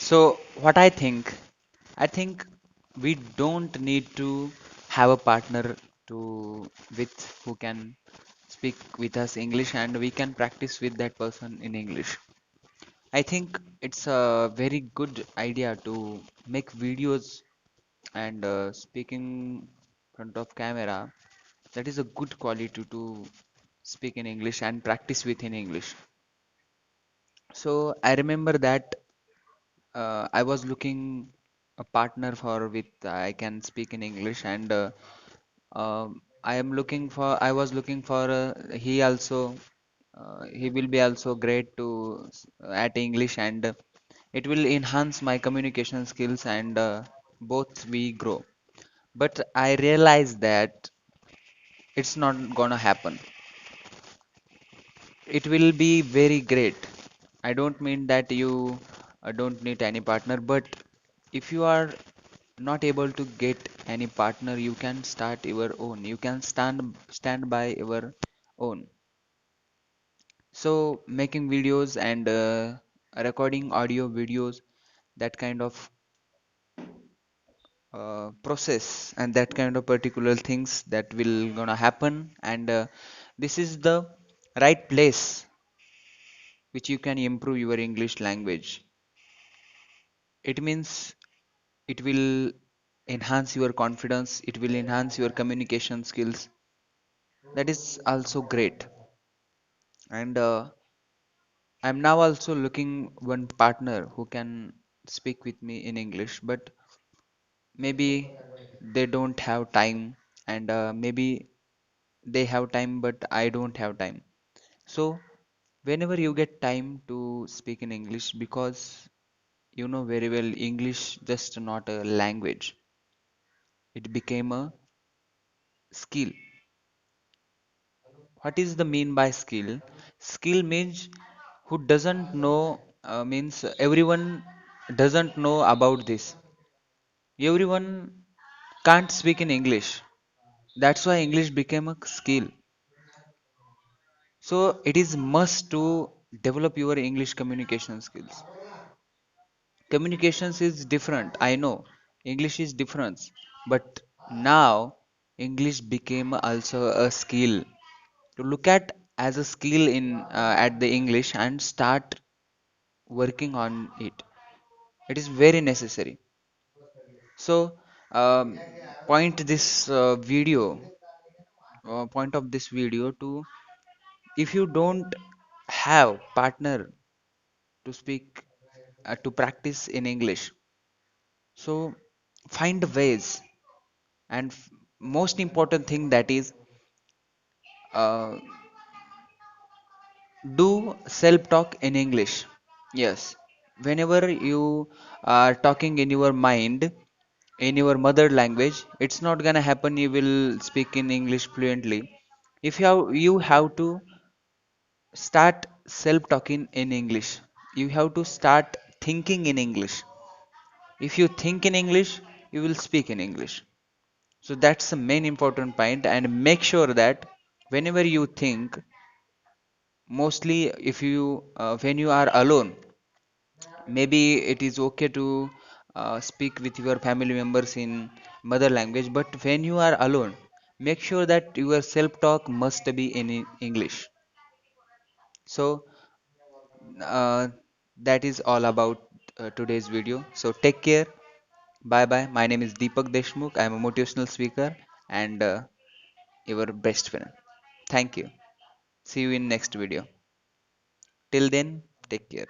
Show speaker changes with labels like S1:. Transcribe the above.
S1: So what I think we don't need to have a partner to with who can speak with us English and we can practice with that person in English. I think it's a very good idea to make videos and speaking front of camera. That is a good quality to speak in English and practice with in English. So I remember that I was looking a partner for with I can speak in English and I was looking for he also he will be also great to at English and it will enhance my communication skills and both we grow. But I realized that it's not gonna happen. It will be very great. I don't mean that you don't need any partner, but if you are not able to get any partner, you can start your own. You can stand by your own. So making videos and recording audio videos, that kind of process and that kind of particular things that will gonna happen, and this is the right place which you can improve your English language. It means it will enhance your confidence, it will enhance your communication skills. That is also great. And I'm now also looking one partner who can speak with me in English, but maybe they don't have time, and maybe they have time, but I don't have time. So, whenever you get time to speak in English, because you know very well English just not a language, it became a skill. What is the mean by skill? Skill means who doesn't know, means everyone doesn't know about this. Everyone can't speak in English. That's why English became a skill. So it is must to develop your English communication skills. Communications is different, I know. English is different. But now English became also a skill. To look at as a skill in at the English and start working on it. It is very necessary. So um, point this point of this video to if you don't have partner to speak to practice in English, so find ways and most important thing that is uh, do self talk in English. Yes, whenever you are talking in your mind in your mother language, it's not gonna happen. You will speak in English fluently. If you have to start self talking in English, you have to start thinking in English. If you think in English, you will speak in English. So that's the main important point, and make sure that whenever you think, mostly if you when you are alone, maybe it is okay to speak with your family members in mother language, but when you are alone, make sure that your self talk must be in English. So uh, that is all about today's video. So take care. Bye bye. My name is Deepak Deshmukh. I am a motivational speaker and your best friend. Thank you. See you in next video. Till then, take care.